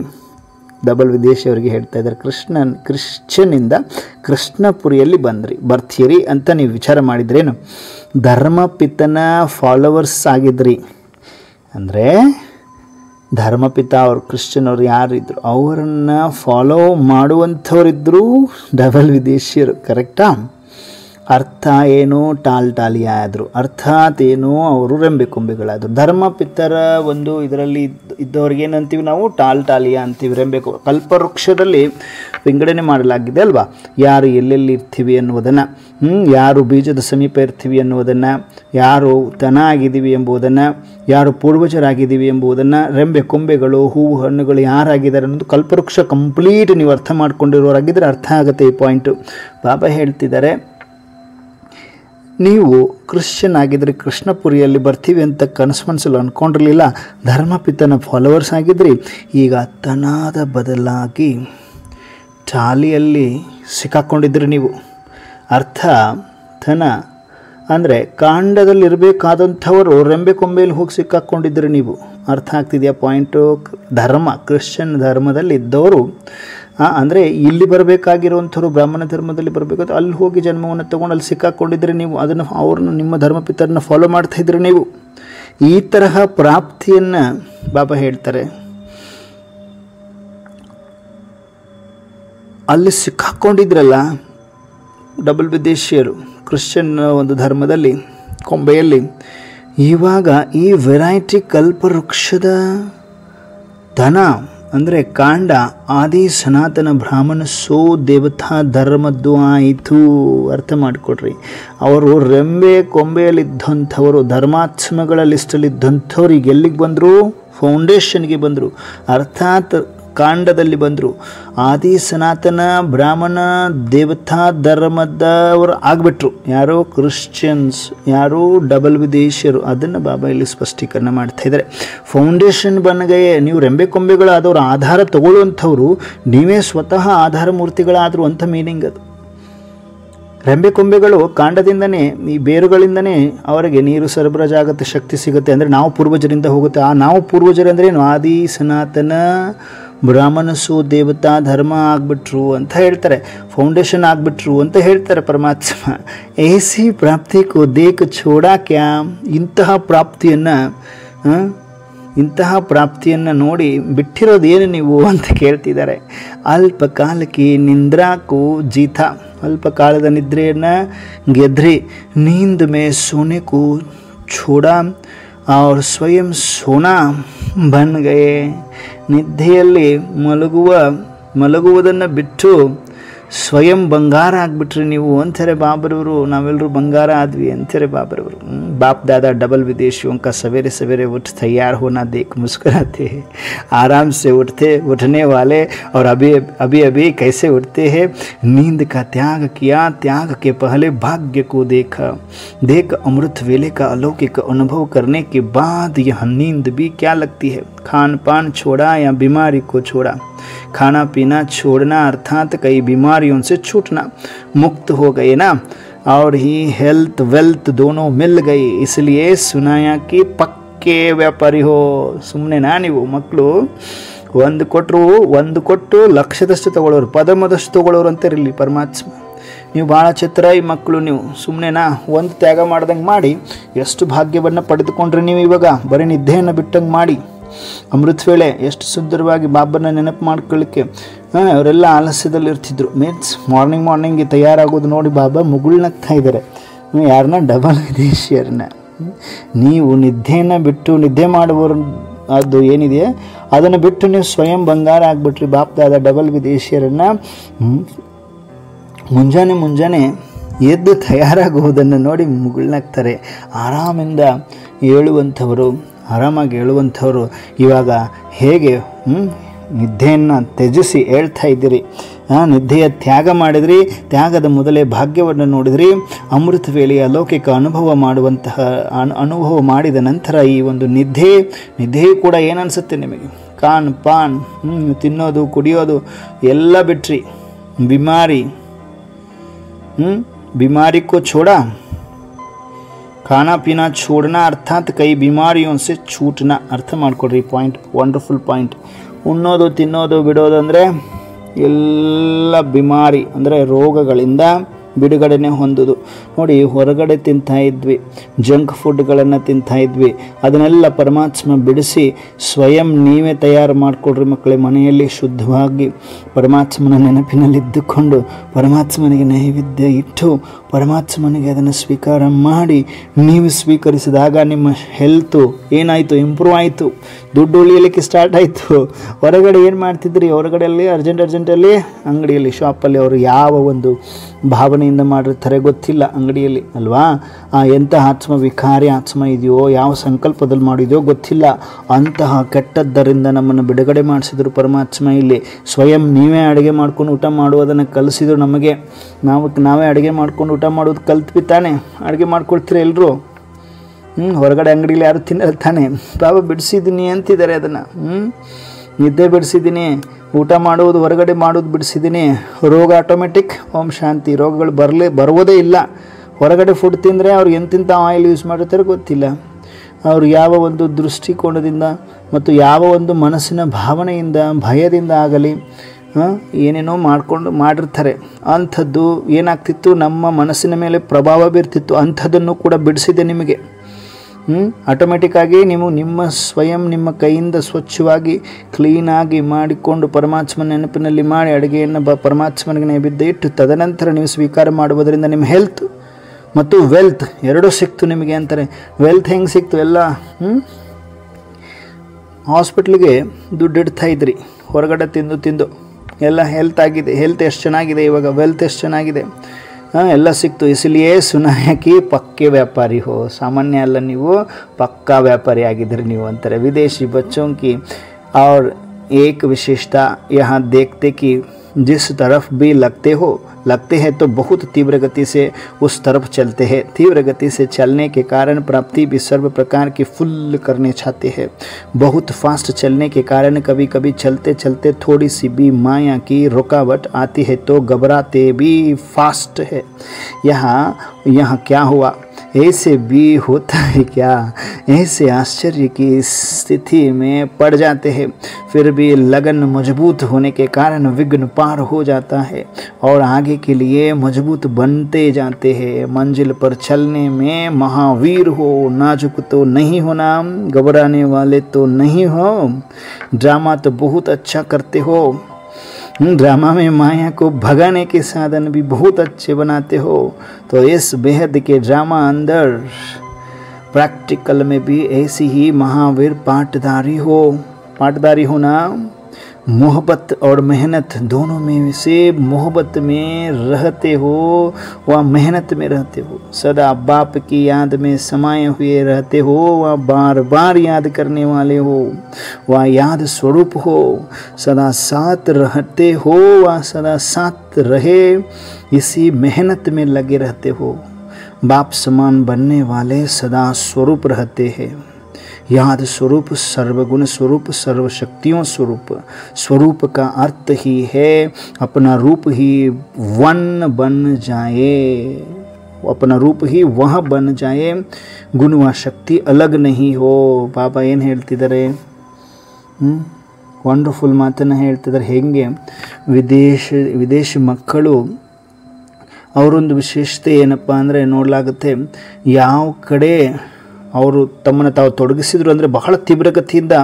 ಡಬಲ್ ವಿದೇಶಿ ಅವರಿಗೆ ಹೇಳ್ತಾ ಇದ್ದಾರೆ. ಕ್ರಿಶ್ಚಿಯನ್ನಿಂದ ಕೃಷ್ಣಪುರಿಯಲ್ಲಿ ಬರ್ತೀರಿ ಅಂತ ನೀವು ವಿಚಾರ ಮಾಡಿದ್ರೇನು, ಧರ್ಮಪಿತನ ಫಾಲೋವರ್ಸ್ ಆಗಿದ್ರಿ ಅಂದರೆ ಧರ್ಮಪಿತ ಅವರು ಕ್ರಿಶ್ಚಿಯನ್ ಅವರು ಯಾರಿದ್ರು ಅವರನ್ನು ಫಾಲೋ ಮಾಡುವಂಥವರಿದ್ದರು ಡಬಲ್ ವಿದೇಶಿಯರು. ಕರೆಕ್ಟಾ? ಅರ್ಥ ಏನು, ಟಾಲ್ಟಾಲಿಯ ಆದರು. ಅರ್ಥಾತ್ ಏನು, ಅವರು ರೆಂಬೆ ಕೊಂಬೆಗಳಾದರು. ಧರ್ಮಪಿತರ ಒಂದು ಇದರಲ್ಲಿ ಇದ್ದವ್ರಿಗೆ ಏನಂತೀವಿ ನಾವು, ಟಾಲ್ಟಾಲಿಯ ಅಂತೀವಿ, ರೆಂಬೆ ಕಲ್ಪವೃಕ್ಷದಲ್ಲಿ ವಿಂಗಡಣೆ ಮಾಡಲಾಗಿದೆ ಅಲ್ವಾ, ಯಾರು ಎಲ್ಲೆಲ್ಲಿ ಇರ್ತೀವಿ ಅನ್ನುವುದನ್ನು, ಯಾರು ಬೀಜದ ಸಮೀಪ ಇರ್ತೀವಿ ಅನ್ನುವುದನ್ನು, ಯಾರು ತನ ಆಗಿದ್ದೀವಿ ಎಂಬುದನ್ನು, ಯಾರು ಪೂರ್ವಜರಾಗಿದ್ದೀವಿ ಎಂಬುದನ್ನು, ರೆಂಬೆ ಕೊಂಬೆಗಳು, ಹೂವು ಹಣ್ಣುಗಳು ಯಾರಾಗಿದ್ದಾರೆ ಅನ್ನೋದು ಕಲ್ಪವೃಕ್ಷ ಕಂಪ್ಲೀಟ್ ನೀವು ಅರ್ಥ ಮಾಡ್ಕೊಂಡಿರೋರಾಗಿದ್ದರೆ ಅರ್ಥ ಆಗುತ್ತೆ ಈ ಪಾಯಿಂಟು. ಬಾಬಾ ಹೇಳ್ತಿದ್ದಾರೆ, ನೀವು ಕ್ರಿಶ್ಚಿಯನ್ ಆಗಿದ್ದರೆ ಕೃಷ್ಣಪುರಿಯಲ್ಲಿ ಬರ್ತೀವಿ ಅಂತ ಮನಸ್ಸಲ್ಲಿ ಅಂದ್ಕೊಂಡಿರಲಿಲ್ಲ, ಧರ್ಮಪಿತನ ಫಾಲೋವರ್ಸ್ ಆಗಿದ್ರಿ. ಈಗ ತನಾದ ಬದಲಾಗಿ ಚಾಲಿಯಲ್ಲಿ ಸಿಕ್ಕಾಕ್ಕೊಂಡಿದ್ರಿ ನೀವು. ಅರ್ಥ ತನ ಅಂದರೆ ಕಾಂಡದಲ್ಲಿರಬೇಕಾದಂಥವರು ರೆಂಬೆ ಕೊಂಬೆಯಲ್ಲಿ ಹೋಗಿ ಸಿಕ್ಕಾಕ್ಕೊಂಡಿದ್ರಿ ನೀವು. ಅರ್ಥ ಆಗ್ತಿದೆಯಾ ಪಾಯಿಂಟು? ಕ್ರಿಶ್ಚಿಯನ್ ಧರ್ಮದಲ್ಲಿ ಇದ್ದವರು ಅಂದರೆ ಇಲ್ಲಿ ಬರಬೇಕಾಗಿರುವಂಥವ್ರು ಬ್ರಾಹ್ಮಣ ಧರ್ಮದಲ್ಲಿ ಬರಬೇಕಾದ್ರೆ ಅಲ್ಲಿ ಹೋಗಿ ಜನ್ಮವನ್ನು ತೊಗೊಂಡು ಅಲ್ಲಿ ಸಿಕ್ಕಾಕ್ಕೊಂಡಿದ್ರೆ ನೀವು, ಅದನ್ನು ಅವ್ರನ್ನ ನಿಮ್ಮ ಧರ್ಮಪಿತರನ್ನ ಫಾಲೋ ಮಾಡ್ತಾಯಿದ್ರಿ ನೀವು. ಈ ತರಹ ಪ್ರಾಪ್ತಿಯನ್ನು ಬಾಬಾ ಹೇಳ್ತಾರೆ. ಅಲ್ಲಿ ಸಿಕ್ಕಾಕ್ಕೊಂಡಿದ್ರಲ್ಲ ಡಬಲ್ ವಿದೇಶಿಯರು ಕ್ರಿಶ್ಚಿಯನ್ ಒಂದು ಧರ್ಮದಲ್ಲಿ ಕೊಂಬೆಯಲ್ಲಿ, ಇವಾಗ ಈ ವೆರೈಟಿ ಕಲ್ಪವೃಕ್ಷದ ಧನ ಅಂದರೆ ಕಾಂಡ ಆದಿ ಸನಾತನ ಬ್ರಾಹ್ಮಣ ದೇವತಾ ಧರ್ಮದ್ದು ಆಯಿತು. ಅರ್ಥ ಮಾಡಿಕೊಡ್ರಿ. ಅವರು ರೆಂಬೆ ಕೊಂಬೆಯಲ್ಲಿದ್ದಂಥವರು, ಧರ್ಮಾತ್ಮಗಳ ಲಿಸ್ಟಲ್ಲಿದ್ದಂಥವ್ರು ಈಗ ಎಲ್ಲಿಗೆ ಬಂದರು? ಫೌಂಡೇಶನ್ಗೆ ಬಂದರು. ಅರ್ಥಾತ್ ಕಾಂಡದಲ್ಲಿ ಬಂದರು. ಆದಿ ಸನಾತನ ಬ್ರಾಹ್ಮಣ ದೇವತಾ ಧರ್ಮದವರು ಆಗಿಬಿಟ್ರು. ಯಾರೋ ಕ್ರಿಶ್ಚಿಯನ್ಸ್, ಯಾರೋ ಡಬಲ್ ವಿದೇಶಿಯರು. ಅದನ್ನು ಬಾಬಾ ಇಲ್ಲಿ ಸ್ಪಷ್ಟೀಕರಣ ಮಾಡ್ತಾ ಇದ್ದಾರೆ. ಫೌಂಡೇಶನ್ ಬನ್ನಗೇ ನೀವು ರೆಂಬೆ ಕೊಂಬೆಗಳಾದವರು, ಆಧಾರ ತಗೊಳ್ಳುವಂಥವ್ರು ನೀವೇ ಸ್ವತಃ ಆಧಾರ ಮೂರ್ತಿಗಳಾದರು ಅಂತ ಮೀನಿಂಗ್ ಅದು. ರೆಂಬೆ ಕೊಂಬೆಗಳು ಕಾಂಡದಿಂದನೇ, ಈ ಬೇರುಗಳಿಂದನೇ ಅವರಿಗೆ ನೀರು ಸರಬರಾಜಾಗುತ್ತೆ, ಶಕ್ತಿ ಸಿಗುತ್ತೆ. ಅಂದರೆ ನಾವು ಪೂರ್ವಜರಿಂದ ಹೋಗುತ್ತೆ. ಆ ನಾವು ಪೂರ್ವಜರಂದ್ರೆ ಏನು? ಆದಿ ಸನಾತನ ಬ್ರಾಹ್ಮಣ ದೇವತಾ ಧರ್ಮ ಆಗಿಬಿಟ್ರು ಅಂತ ಹೇಳ್ತಾರೆ, ಫೌಂಡೇಶನ್ ಆಗಿಬಿಟ್ರು ಅಂತ ಹೇಳ್ತಾರೆ ಪರಮಾತ್ಮ. ಏಸಿ ಪ್ರಾಪ್ತಿ ಕೋ ದೇಕ್ ಛೋಡಾ ಕ್ಯಾ? ಇಂತಹ ಪ್ರಾಪ್ತಿಯನ್ನು ನೋಡಿ ಬಿಟ್ಟಿರೋದು ಏನು ನೀವು ಅಂತ ಕೇಳ್ತಿದ್ದಾರೆ. ಅಲ್ಪ ಕಾಲಕ್ಕೆ ನಿಂದ್ರಾಕು ಜೀತ, ಅಲ್ಪ ಕಾಲದ ನಿದ್ರೆಯನ್ನು ಗೆದ್ರಿ. ನೀಂದ್ ಮೇ ಸೋನೆ ಕೋ ಛೋಡಾ ಅವ್ರ ಸ್ವಯಂ ಸೋನಾ ಬನ್ ಗಯೇ. ನಿದ್ದೆಯಲ್ಲಿ ಮಲಗುವುದನ್ನು ಬಿಟ್ಟು ಸ್ವಯಂ ಬಂಗಾರ ಆಗಿಬಿಟ್ರಿ ನೀವು ಅಂತಾರೆ ಬಾಬರವರು. ನಾವೆಲ್ಲರೂ ಬಂಗಾರ ಆದ್ವಿ ಅಂತಾರೆ ಬಾಬರವರು. बाप दादा डबल विदेशियों का सवेरे सवेरे उठ तैयार होना देख मुस्कुराते हैं. आराम से उठने वाले और अभी कैसे उठते हैं. नींद का त्याग किया, त्याग के पहले भाग्य को देखा. देख अमृत वेले का अलौकिक अनुभव करने के बाद यह नींद भी क्या लगती है. खान पान छोड़ा या बीमारी को छोड़ा. खाना पीना छोड़ना अर्थात कई बीमारियों से छूटना. मुक्त हो गए ना, और ही हेल्थ वेल्थ दोनों मिल गई. इसलिए सुनाया कि पक्के व्यापारी हो. ಸುಮ್ಮನೆ ನೀವು ಮಕ್ಕಳು ಒಂದು ಕೊಟ್ಟು ಲಕ್ಷದಷ್ಟು ತಗೊಳ್ಳೋರು, ಪದಮದಷ್ಟು ತಗೊಳ್ಳೋರು ಅಂತ ಇರಲಿ ಪರಮಾತ್ಮ. ನೀವು ಭಾಳ ಛತ್ರಾಯಿ ಮಕ್ಕಳು. ನೀವು ಸುಮ್ಮನೆನಾ ಒಂದು ತ್ಯಾಗ ಮಾಡ್ದಂಗೆ ಮಾಡಿ ಎಷ್ಟು ಭಾಗ್ಯವನ್ನು ಪಡೆದುಕೊಂಡ್ರೆ ನೀವು. ಇವಾಗ ಬರೀ ನಿದ್ದೆಯನ್ನು ಬಿಟ್ಟಂಗೆ ಮಾಡಿ ಅಮೃತ ವೇಳೆ ಎಷ್ಟು ಸುಂದರವಾಗಿ ಬಾಬನ ನೆನಪು ಮಾಡ್ಕೊಳ್ಳಿಕ್ಕೆ ಅವರೆಲ್ಲ ಆಲಸ್ಯದಲ್ಲಿ ಇರ್ತಿದ್ರು. ಮೀನ್ಸ್ ಮಾರ್ನಿಂಗ್ ತಯಾರಾಗೋದು ನೋಡಿ ಬಾಬಾ ಮುಗುಳ್ನಗ್ತಾ ಇದ್ದಾರೆ. ಯಾರನ್ನ? ಡಬಲ್ ವಿದೇಶಿಯರನ್ನ. ನೀವು ನಿದ್ದೆಯನ್ನು ಬಿಟ್ಟು ನಿದ್ದೆ ಮಾಡುವವರು ಅದು ಏನಿದೆ ಅದನ್ನು ಬಿಟ್ಟು ನೀವು ಸ್ವಯಂ ಬಂಗಾರ ಆಗಿಬಿಟ್ರಿ. ಬಾಪ್ದಾದ ಡಬಲ್ ವಿದೇಶಿಯರನ್ನು ಮುಂಜಾನೆ ಎದ್ದು ತಯಾರಾಗುವುದನ್ನು ನೋಡಿ ಮುಗುಳ್ನಾಗ್ತಾರೆ. ಆರಾಮಾಗಿ ಹೇಳುವಂಥವರು ಇವಾಗ ಹೇಗೆ ನಿದ್ದೆಯನ್ನು ತ್ಯಜಿಸಿ ಹೇಳ್ತಾ ಇದ್ದೀರಿ, ನಿದ್ದೆಯ ತ್ಯಾಗ ಮಾಡಿದ್ರಿ, ತ್ಯಾಗದ ಮೊದಲೇ ಭಾಗ್ಯವನ್ನು ನೋಡಿದ್ರಿ, ಅಮೃತ ವೇಳೆಯ ಅಲೌಕಿಕ ಅನುಭವ ಮಾಡಿದ ನಂತರ ಈ ಒಂದು ನಿದ್ದೆಯೂ ಕೂಡ ಏನನ್ಸುತ್ತೆ ನಿಮಗೆ? ಪಾನ್ ತಿನ್ನೋದು ಕುಡಿಯೋದು ಎಲ್ಲ ಬಿಟ್ರಿ. बीमारी को छोड़ा, खाना पीना छोड़ना अर्थात कई बीमारियों से छूटना. ಅರ್ಥ ಮಾಡ್ಕೊಡ್ರಿ ಪಾಯಿಂಟ್, ವಂಡರ್ಫುಲ್ ಪಾಯಿಂಟ್. ಉಣ್ಣೋದು ತಿನ್ನೋದು ಬಿಡೋದು ಅಂದರೆ ಎಲ್ಲ ಬಿಮಾರಿ ಅಂದರೆ ರೋಗಗಳಿಂದ ಬಿಡುಗಡೆನೆ ಹೊಂದೋದು. ನೋಡಿ, ಹೊರಗಡೆ ತಿಂತಾ ಇದ್ವಿ, ಜಂಕ್ ಫುಡ್ಗಳನ್ನು ತಿಂತಾ ಇದ್ವಿ, ಅದನ್ನೆಲ್ಲ ಪರಮಾತ್ಮ ಬಿಡಿಸಿ ಸ್ವಯಂ ನೀವೇ ತಯಾರು ಮಾಡಿಕೊಡ್ರಿ ಮಕ್ಕಳೇ. ಮನೆಯಲ್ಲಿ ಶುದ್ಧವಾಗಿ ಪರಮಾತ್ಮನ ನೆನಪಿನಲ್ಲಿದ್ದುಕೊಂಡು ಪರಮಾತ್ಮನಿಗೆ ನೈವೇದ್ಯ ಇಟ್ಟು ಪರಮಾತ್ಮನಿಗೆ ಅದನ್ನು ಸ್ವೀಕಾರ ಮಾಡಿ ನೀವು ಸ್ವೀಕರಿಸಿದಾಗ ನಿಮ್ಮ ಹೆಲ್ತು ಏನಾಯಿತು? ಇಂಪ್ರೂವ್ ಆಯಿತು. ದುಡ್ಡು ಉಳಿಯಲಿಕ್ಕೆ ಸ್ಟಾರ್ಟ್ ಆಯಿತು. ಹೊರಗಡೆ ಏನು ಮಾಡ್ತಿದ್ರಿ? ಹೊರಗಡೆಯಲ್ಲಿ ಅರ್ಜೆಂಟಲ್ಲಿ ಅಂಗಡಿಯಲ್ಲಿ ಶಾಪಲ್ಲಿ ಅವರು ಯಾವ ಒಂದು ಭಾವನೆಯಿಂದ ಮಾಡಿರ್ತಾರೆ ಗೊತ್ತಿಲ್ಲ ಅಂಗಡಿಯಲ್ಲಿ ಅಲ್ವಾ? ಎಂಥ ವಿಕಾರಿ ಆತ್ಮ ಇದೆಯೋ, ಯಾವ ಸಂಕಲ್ಪದಲ್ಲಿ ಮಾಡಿದೆಯೋ ಗೊತ್ತಿಲ್ಲ. ಅಂತಹ ಕೆಟ್ಟದ್ದರಿಂದ ನಮ್ಮನ್ನು ಬಿಡುಗಡೆ ಮಾಡಿಸಿದ್ರು ಪರಮಾತ್ಮ. ಇಲ್ಲಿ ಸ್ವಯಂ ನೀವೇ ಅಡುಗೆ ಮಾಡ್ಕೊಂಡು ಊಟ ಮಾಡುವುದನ್ನು ಕಲಿಸಿದ್ರು ನಮಗೆ. ನಾವೇ ಅಡುಗೆ ಮಾಡ್ಕೊಂಡು ಊಟ ಮಾಡೋದು ಕಲ್ತ್ವಿ ತಾನೆ. ಅಡುಗೆ ಮಾಡ್ಕೊಳ್ತೀರ ಎಲ್ಲರೂ? ಹೊರಗಡೆ ಅಂಗಡಿಯಲ್ಲಿ ಯಾರು ತಿನ್ನಲ್ಲ ತಾನೆ. ಬಾಬಾ ಬಿಡಿಸಿದ್ದೀನಿ ಅಂತಿದ್ದಾರೆ ಅದನ್ನು. ನಿದ್ದೆ ಬಿಡಿಸಿದ್ದೀನಿ, ಊಟ ಮಾಡುವುದು ಹೊರಗಡೆ ಮಾಡೋದು ಬಿಡಿಸಿದ್ದೀನಿ, ರೋಗ ಆಟೋಮೆಟಿಕ್ ಓಂ ಶಾಂತಿ. ರೋಗಗಳು ಬರುವುದೇ ಇಲ್ಲ. ಹೊರಗಡೆ ಫುಡ್ ತಿಂದರೆ ಅವ್ರು ಎಂತೆಂಥ ಆಯಿಲ್ ಯೂಸ್ ಮಾಡಿರ್ತಾರೆ ಗೊತ್ತಿಲ್ಲ. ಅವರು ಯಾವ ಒಂದು ದೃಷ್ಟಿಕೋನದಿಂದ ಮತ್ತು ಯಾವ ಒಂದು ಮನಸ್ಸಿನ ಭಾವನೆಯಿಂದ ಭಯದಿಂದ ಆಗಲಿ ಏನೇನೋ ಮಾಡಿರ್ತಾರೆ. ಅಂಥದ್ದು ಏನಾಗ್ತಿತ್ತು? ನಮ್ಮ ಮನಸ್ಸಿನ ಮೇಲೆ ಪ್ರಭಾವ ಬೀರ್ತಿತ್ತು. ಅಂಥದ್ದನ್ನು ಕೂಡ ಬಿಡಿಸಿದೆ ನಿಮಗೆ. ಆಟೋಮೆಟಿಕ್ಕಾಗಿ ನೀವು ನಿಮ್ಮ ಕೈಯಿಂದ ಸ್ವಚ್ಛವಾಗಿ ಕ್ಲೀನಾಗಿ ಮಾಡಿಕೊಂಡು ಪರಮಾತ್ಮನ ನೆನಪಿನಲ್ಲಿ ಮಾಡಿ ಅಡುಗೆಯನ್ನು ಪರಮಾತ್ಮನಿಗೆ ನೈವೇದ್ಯ ಇಟ್ಟು ತದನಂತರ ನೀವು ಸ್ವೀಕಾರ ಮಾಡುವುದರಿಂದ ನಿಮ್ಮ ಹೆಲ್ತ್ ಮತ್ತು ವೆಲ್ತ್ ಎರಡೂ ಸಿಕ್ತು ನಿಮಗೆ ಅಂತಾರೆ. ವೆಲ್ತ್ ಹೆಂಗೆ ಸಿಕ್ತು? ಎಲ್ಲ ಹಾಸ್ಪಿಟ್ಲಿಗೆ ದುಡ್ಡು ಇಡ್ತಾ ಇದ್ರಿ, ಹೊರಗಡೆ ತಿಂದು ಎಲ್ಲ ಹೆಲ್ತ್ ಆಗಿದೆ. ಹೆಲ್ತ್ ಎಷ್ಟು ಚೆನ್ನಾಗಿದೆ ಇವಾಗ, ವೆಲ್ತ್ ಎಷ್ಟು ಚೆನ್ನಾಗಿದೆ, ಎಲ್ಲ ಸಿಕ್ತು. ಇಸಲಿಯೇ ಸುನಾಯಕಿ ಪಕ್ಕೆ ವ್ಯಾಪಾರಿ ಹೋ. ಸಾಮಾನ್ಯ ಅಲ್ಲ, ನೀವು ಪಕ್ಕಾ ವ್ಯಾಪಾರಿ ಆಗಿದ್ರಿ ನೀವು ಅಂತಾರೆ. ವಿದೇಶಿ ಬಚ್ಚೋं की और एक विशेषता यहाँ देखते कि जिस तरफ भी लगते हैं तो बहुत तीव्र गति से उस तरफ चलते हैं. तीव्र गति से चलने के कारण प्राप्ति भी सर्व प्रकार की फुल करने चाहते हैं. बहुत फास्ट चलने के कारण कभी कभी चलते चलते थोड़ी सी भी माया की रुकावट आती है तो घबराते भी फास्ट है. यहाँ क्या हुआ? ऐसे भी होता है क्या? ऐसे आश्चर्य की स्थिति में पड़ जाते हैं. फिर भी लगन मजबूत होने के कारण विघ्न पार हो जाता है और आगे के लिए मजबूत बनते जाते हैं. मंजिल पर चलने में महावीर हो, नाजुक तो नहीं होना, घबराने वाले तो नहीं हो. ड्रामा तो बहुत अच्छा करते हो. ड्रामा में माया को भगाने के साधन भी बहुत अच्छे बनाते हो. तो इस बेहद के ड्रामा अंदर प्रैक्टिकल में भी ऐसी ही महावीर पाटदारी होना. मोहब्बत और मेहनत दोनों में से मोहब्बत में रहते हो व मेहनत में रहते हो. सदा बाप की याद में समाये हुए रहते हो व बार बार याद करने वाले हो व याद स्वरूप हो. सदा साथ रहते हो व सदा साथ रहे इसी मेहनत में लगे रहते हो. बाप समान बनने वाले सदा स्वरूप रहते हैं. याद स्वरूप, सर्वगुण स्वरूप, सर्वशक्तियों स्वरूप. स्वरूप का अर्थ ही है अपना रूप ही वन बन जाए, अपना रूप ही वह बन जाए. गुण व शक्ति अलग नहीं हो. ಬಾಬಾ ಏನು ಹೇಳ್ತಿದ್ದಾರೆ? ವಂಡರ್ಫುಲ್ ಮಾತನ್ನು ಹೇಳ್ತಿದ್ದಾರೆ. ಹೇಗೆ ವಿದೇಶಿ ಮಕ್ಕಳು ಅವರೊಂದು ವಿಶೇಷತೆ ಏನಪ್ಪ ಅಂದರೆ ನೋಡಲಾಗುತ್ತೆ, ಯಾವ ಕಡೆ ಅವರು ತಮ್ಮನ್ನು ತಾವು ತೊಡಗಿಸಿದ್ರು ಅಂದರೆ ಬಹಳ ತೀವ್ರಗತಿಯಿಂದ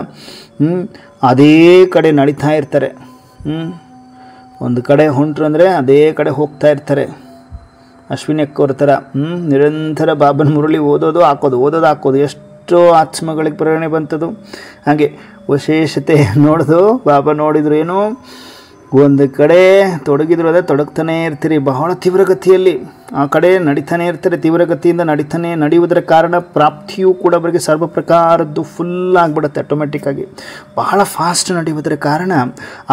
ಅದೇ ಕಡೆ ನಡೀತಾ ಇರ್ತಾರೆ. ಒಂದು ಕಡೆ ಹೊಂಟ್ರು ಅಂದರೆ ಅದೇ ಕಡೆ ಹೋಗ್ತಾ ಇರ್ತಾರೆ. ಅಶ್ವಿನಿ ಅಕ್ಕವ್ರ ಥರ ನಿರಂತರ ಬಾಬನ ಮುರಳಿ ಓದೋದು ಹಾಕೋದು ಎಷ್ಟೋ ಆತ್ಮಗಳಿಗೆ ಪ್ರೇರಣೆ ಬಂತದು. ಹಾಗೆ ವಿಶೇಷತೆ ನೋಡಿದು ಬಾಬಾ ನೋಡಿದ್ರು, ಏನು ಒಂದು ಕಡೆ ತೊಡಗಿದ್ರು ಅದೇ ತೊಡಗ್ತಾನೆ ಇರ್ತೀರಿ ಬಹಳ ತೀವ್ರಗತಿಯಲ್ಲಿ, ಆ ಕಡೆ ನಡೀತಾನೆ ಇರ್ತಾರೆ, ತೀವ್ರಗತಿಯಿಂದ ನಡೆಯುವುದರ ಕಾರಣ ಪ್ರಾಪ್ತಿಯೂ ಕೂಡ ಅವರಿಗೆ ಸರ್ವ ಪ್ರಕಾರದ್ದು ಫುಲ್ ಆಗಿಬಿಡುತ್ತೆ ಆಟೋಮೆಟಿಕ್ಕಾಗಿ. ಬಹಳ ಫಾಸ್ಟ್ ನಡೆಯುವುದರ ಕಾರಣ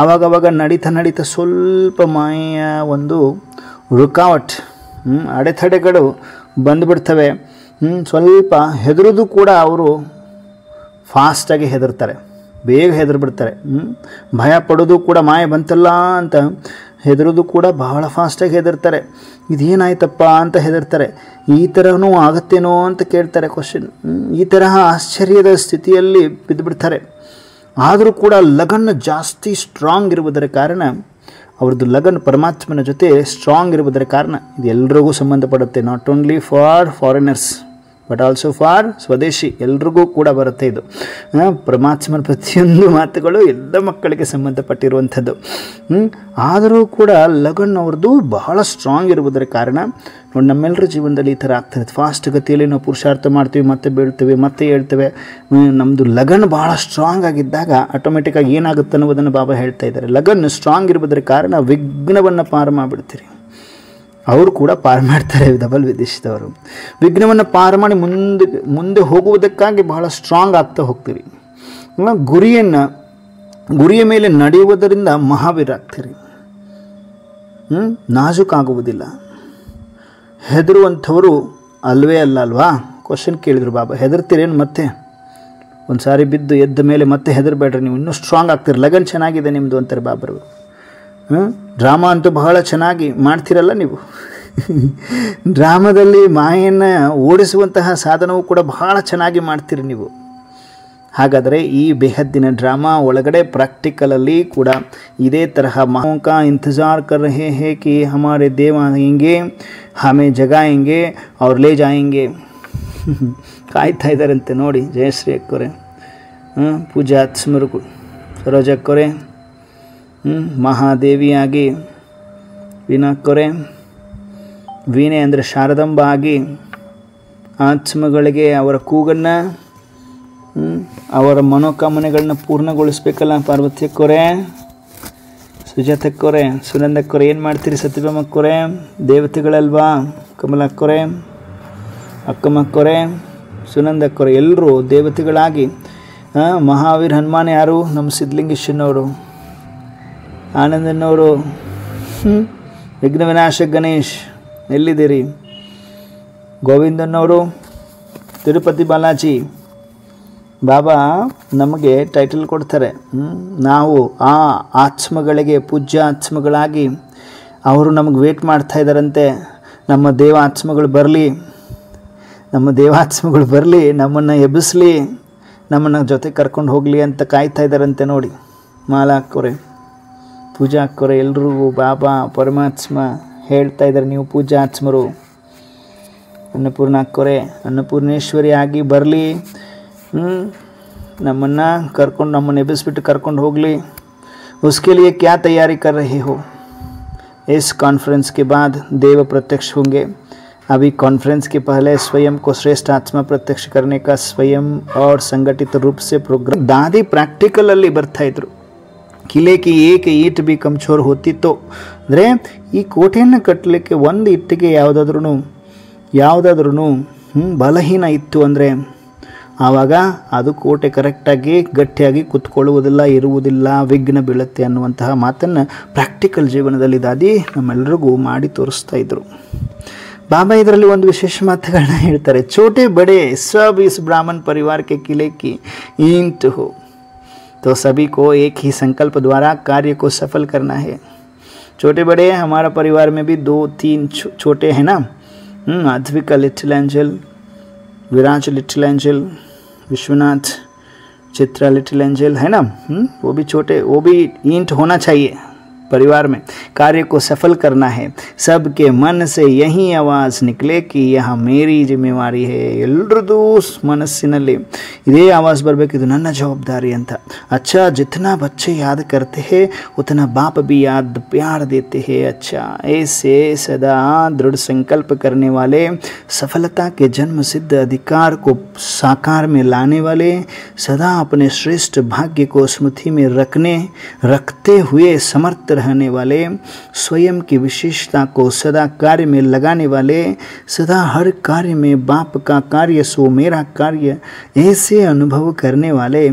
ಆವಾಗವಾಗ ನಡೀತಾ ಸ್ವಲ್ಪ ಮಾಯ ಒಂದು ರುಕಾವಟ್, ಅಡೆತಡೆಗಳು ಬಂದುಬಿಡ್ತವೆ. ಸ್ವಲ್ಪ ಹೆದರೋದು ಕೂಡ ಅವರು ಫಾಸ್ಟಾಗಿ ಹೆದರ್ತಾರೆ, ಬೇಗ ಹೆದರ್ಬಿಡ್ತಾರೆ. ಭಯ ಪಡೋದು ಕೂಡ ಮಾಯ ಬಂತಲ್ಲ ಅಂತ ಹೆದರೋದು ಕೂಡ ಬಹಳ ಫಾಸ್ಟಾಗಿ ಹೆದರ್ತಾರೆ. ಇದೇನಾಯ್ತಪ್ಪ ಅಂತ ಹೆದರ್ತಾರೆ. ಈ ಥರನೂ ಆಗತ್ತೇನೋ ಅಂತ ಕೇಳ್ತಾರೆ ಕ್ವಶನ್. ಈ ತರಹ ಆಶ್ಚರ್ಯದ ಸ್ಥಿತಿಯಲ್ಲಿ ಬಿದ್ದುಬಿಡ್ತಾರೆ. ಆದರೂ ಕೂಡ ಲಗನ್ ಜಾಸ್ತಿ ಸ್ಟ್ರಾಂಗ್ ಇರುವುದರ ಕಾರಣ, ಅವ್ರದ್ದು ಲಗನ್ ಪರಮಾತ್ಮನ ಜೊತೆ ಸ್ಟ್ರಾಂಗ್ ಇರುವುದರ ಕಾರಣ ಇದು ಎಲ್ರಿಗೂ ಸಂಬಂಧಪಡುತ್ತೆ. Not only for foreigners but also for ಸ್ವದೇಶಿ, ಎಲ್ರಿಗೂ ಕೂಡ ಬರುತ್ತೆ ಇದು. ಪರಮಾತ್ಮನ ಪ್ರತಿಯೊಂದು ಮಾತುಗಳು ಎಲ್ಲ ಮಕ್ಕಳಿಗೆ ಸಂಬಂಧಪಟ್ಟಿರುವಂಥದ್ದು. ಆದರೂ ಕೂಡ ಲಗನ್ ಅವ್ರದ್ದು ಬಹಳ ಸ್ಟ್ರಾಂಗ್ ಇರುವುದರ ಕಾರಣ ನೋಡಿ ನಮ್ಮೆಲ್ಲರ ಜೀವನದಲ್ಲಿ ಈ ಥರ ಆಗ್ತಾಯಿರುತ್ತೆ. ಫಾಸ್ಟ್ ಗತಿಯಲ್ಲಿ ನಾವು ಪುರುಷಾರ್ಥ ಮಾಡ್ತೀವಿ, ಮತ್ತೆ ಬೀಳ್ತೇವೆ, ಮತ್ತೆ ಹೇಳ್ತೇವೆ. ನಮ್ಮದು ಲಗನ್ ಬಹಳ ಸ್ಟ್ರಾಂಗ್ ಆಗಿದ್ದಾಗ ಆಟೋಮೆಟಿಕ್ಕಾಗಿ ಏನಾಗುತ್ತೆ ಅನ್ನೋದನ್ನು ಬಾಬಾ ಹೇಳ್ತಾ ಇದ್ದಾರೆ. ಲಗನ್ ಸ್ಟ್ರಾಂಗ್ ಇರುವುದರ ಕಾರಣ ವಿಘ್ನವನ್ನು ಪಾರು ಮಾಡಿಬಿಡ್ತೀರಿ. ಅವರು ಕೂಡ ಪಾರು ಮಾಡ್ತಾರೆ, ಡಬಲ್ ವಿದೇಶದವರು. ವಿಘ್ನವನ್ನು ಪಾರು ಮಾಡಿ ಮುಂದೆ ಹೋಗುವುದಕ್ಕಾಗಿ ಬಹಳ ಸ್ಟ್ರಾಂಗ್ ಆಗ್ತಾ ಹೋಗ್ತೀರಿ. ಗುರಿಯ ಮೇಲೆ ನಡೆಯುವುದರಿಂದ ಮಹಾವೀರಾಗ್ತೀರಿ. ನಾಜೂಕಾಗುವುದಿಲ್ಲ. ಹೆದರುವಂಥವರು ಅಲ್ವೇ ಅಲ್ವಾ? ಕ್ವಶನ್ ಕೇಳಿದ್ರು ಬಾಬಾ, ಹೆದರ್ತೀರೇನು? ಮತ್ತೆ ಒಂದು ಸಾರಿ ಬಿದ್ದು ಎದ್ದ ಮೇಲೆ ಮತ್ತೆ ಹೆದರಬೇಡ್ರಿ, ನೀವು ಇನ್ನೂ ಸ್ಟ್ರಾಂಗ್ ಆಗ್ತೀರಿ, ಲಗನ್ ಚೆನ್ನಾಗಿದೆ ನಿಮ್ಮದು ಅಂತಾರೆ ಬಾಬರು. ಡ್ರಾಮಾ ಅಂತೂ ಬಹಳ ಚೆನ್ನಾಗಿ ಮಾಡ್ತೀರಲ್ಲ ನೀವು. ಡ್ರಾಮಾದಲ್ಲಿ ಮಾಯೆಯನ್ನು ಓಡಿಸುವಂತಹ ಸಾಧನವೂ ಕೂಡ ಬಹಳ ಚೆನ್ನಾಗಿ ಮಾಡ್ತೀರಿ ನೀವು. ಹಾಗಾದರೆ ಈ ಬೇಹದ್ದಿನ ಡ್ರಾಮಾ ಒಳಗಡೆ ಪ್ರಾಕ್ಟಿಕಲಲ್ಲಿ ಕೂಡ ಇದೇ ತರಹ ಮಹೋಂ ಕಾ ಇಂತಜಾರ್ ಕರ್ ರಹೆ ಹೇ ಕಿ ಹಮಾರೆ ದೇವ ಆಯೆಂಗೆ, ಹಮೇ ಜಗಾಯೆಂಗೆ ಅವ್ರು ಲೇ ಜಾಯೆಂಗೆ. ಕಾಯ್ತಾ ಇದ್ದಾರಂತೆ ನೋಡಿ ಜಯಶ್ರೀ ಅಕ್ಕೋರೆ, ಪೂಜಾ ಸ್ಮರುಕು ಸರೋಜ ಅಕ್ಕೋರೆ, ಮಹಾದೇವಿಯಾಗಿ ವೀಣಾಕ್ಕೋರೆ, ವೀಣೆ ಅಂದರೆ ಶಾರದಾಂಬ ಆಗಿ ಆತ್ಮಗಳಿಗೆ ಅವರ ಕೂಗನ್ನು, ಅವರ ಮನೋಕಾಮನೆಗಳನ್ನ ಪೂರ್ಣಗೊಳಿಸ್ಬೇಕಲ್ಲ. ಪಾರ್ವತಿಯಕ್ಕೋರೆ, ಸುಜಾತಕ್ಕೋರೆ, ಸುನಂದಕ್ಕೋರೆ, ಏನು ಮಾಡ್ತೀರಿ? ಸತ್ಯಭಾಮಕ್ಕೋರೆ, ದೇವತೆಗಳಲ್ವಾ? ಕಮಲಕ್ಕೋರೆ, ಅಕ್ಕಮ್ಮಕ್ಕೋರೆ, ಸುನಂದಕ್ಕೋರೆ, ಎಲ್ಲರೂ ದೇವತೆಗಳಾಗಿ. ಮಹಾವೀರ್ ಹನುಮಾನ್ ಯಾರು? ನಮ್ಮ ಸಿದ್ಧಲಿಂಗೇಶನವರು, ಆನಂದನವರು, ವಿಘ್ನ ವಿನಾಶಕ ಗಣೇಶ್ ಎಲ್ಲಿದ್ದೀರಿ? ಗೋವಿಂದನವರು, ತಿರುಪತಿ ಬಾಲಾಜಿ. ಬಾಬಾ ನಮಗೆ ಟೈಟಲ್ ಕೊಡ್ತಾರೆ. ನಾವು ಆ ಆತ್ಮಗಳಿಗೆ ಪೂಜ್ಯ ಆತ್ಮಗಳಾಗಿ ಅವರು ನಮಗೆ ವೇಟ್ ಮಾಡ್ತಾ ಇದ್ದಾರಂತೆ. ನಮ್ಮ ದೇವಾತ್ಮಗಳು ಬರಲಿ, ನಮ್ಮನ್ನು ಎಬ್ಬಿಸಲಿ, ನಮ್ಮನ್ನು ಜೊತೆ ಕರ್ಕೊಂಡು ಹೋಗಲಿ ಅಂತ ಕಾಯ್ತಾ ಇದ್ದಾರಂತೆ ನೋಡಿ. ಮಾಲಾ ಹಾಕೋರೆ, ಪೂಜಾ ಹಾಕೋರೆ, ಎಲ್ರಿಗೂ ಬಾಬಾ ಪರಮಾತ್ಮ ಹೇಳ್ತಾ ಇದ್ದಾರೆ, ನೀವು ಪೂಜಾ ಆತ್ಮರು. ಅನ್ನಪೂರ್ಣ ಹಾಕೋರೆ, ಅನ್ನಪೂರ್ಣೇಶ್ವರಿ ಆಗಿ ಬರಲಿ, ನಮ್ಮನ್ನು ಎಬ್ಬಿಸ್ಬಿಟ್ಟು ಕರ್ಕೊಂಡು ಹೋಗಲಿ. उसके लिए क्या तैयारी कर रहे हो? इस कॉन्फ्रेंस के बाद देव प्रत्यक्ष होंगे. अभी कॉन्फ्रेंस के पहले स्वयं को श्रेष्ठ आत्मा प्रत्यक्ष करने का स्वयं और संगठित रूप से प्रोग्राम. दादी प्रैक्टिकल ಅಲ್ಲಿ ಬರ್ತಾ ಇದ್ರು. किले की एक ईट भी कमजोर होती तो, ಅಂದರೆ ಈ ಕೋಟೆಯನ್ನು ಕಟ್ಟಲಿಕ್ಕೆ ಒಂದು ಇಟ್ಟಿಗೆ ಯಾವುದಾದ್ರೂ ಬಲಹೀನ ಇತ್ತು ಅಂದರೆ ಆವಾಗ ಅದು ಕೋಟೆ ಕರೆಕ್ಟಾಗಿ ಗಟ್ಟಿಯಾಗಿ ಕುತ್ಕೊಳ್ಳುವುದಿಲ್ಲ, ಇರುವುದಿಲ್ಲ, ವಿಘ್ನ ಬೀಳುತ್ತೆ ಅನ್ನುವಂತಹ ಮಾತನ್ನು ಪ್ರಾಕ್ಟಿಕಲ್ ಜೀವನದಲ್ಲಿ ದಾದಿ ನಮ್ಮೆಲ್ಲರಿಗೂ ಮಾಡಿ ತೋರಿಸ್ತಾ ಇದ್ರು. ಬಾಬಾ ಇದರಲ್ಲಿ ಒಂದು ವಿಶೇಷ ಮಾತುಗಳನ್ನ ಹೇಳ್ತಾರೆ. छोटे बड़े सब इस ब्राह्मण परिवार के किले की ईंट हो, तो सभी को एक ही संकल्प द्वारा कार्य को सफल करना है. छोटे बड़े हमारा परिवार में भी 2-3 छोटे हैं ना. Advika little angel, Viraj little angel, Vishwanath, Chitra little angel है ना. वो भी छोटे, वो भी ईंट होना चाहिए. परिवार में कार्य को सफल करना है, सबके मन से यही आवाज़ निकले कि यह मेरी जिम्मेवारी है. ಎಲ್ಲರದ್ದು ಮನಸ್ಸಿನಲ್ಲಿ ಇದೇ ಆವಾज़ ಬರಬೇಕು, ಇದು ನನ್ನ ಜವಾಬ್ದಾರಿ ಅಂತ. अच्छा जितना बच्चे याद करते हैं उतना बाप भी याद प्यार देते हैं. अच्छा ऐसे सदा दृढ़ संकल्प करने वाले, सफलता के जन्म सिद्ध अधिकार को साकार में लाने वाले, सदा अपने श्रेष्ठ भाग्य को स्मृति में रखते हुए समर्थ रहने वाले, स्वयं की विशेषता को सदा कार्य में लगाने वाले, सदा हर कार्य में बाप का कार्य सो मेरा कार्य ऐसे अनुभव करने वाले,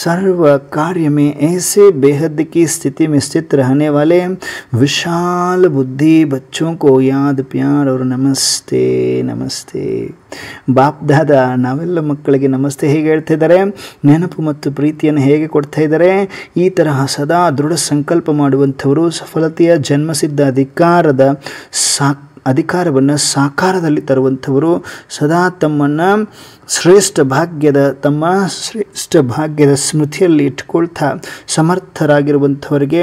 सर्व कार्य में ऐसे बेहद की स्थिति में स्थित रहने वाले विशाल बुद्धि बच्चों को याद प्यार और नमस्ते नमस्ते. ಬಾಪ್ ದಾದಾ ನಾವೆಲ್ಲ ಮಕ್ಕಳಿಗೆ ನಮಸ್ತೆ ಹೇಗೆ ಹೇಳ್ತಿದ್ದಾರೆ, ನೆನಪು ಮತ್ತು ಪ್ರೀತಿಯನ್ನು ಹೇಗೆ ಕೊಡ್ತಾ ಇದ್ದಾರೆ. ಈ ತರಹ ಸದಾ ದೃಢ ಸಂಕಲ್ಪ ಮಾಡುವಂಥವರು, ಸಫಲತೆಯ ಜನ್ಮಸಿದ್ಧ ಅಧಿಕಾರವನ್ನು ಸಾಕಾರದಲ್ಲಿ ತರುವಂಥವರು, ಸದಾ ತಮ್ಮ ಶ್ರೇಷ್ಠ ಭಾಗ್ಯದ ಸ್ಮೃತಿಯಲ್ಲಿ ಇಟ್ಕೊಳ್ತಾ ಸಮರ್ಥರಾಗಿರುವಂಥವರಿಗೆ,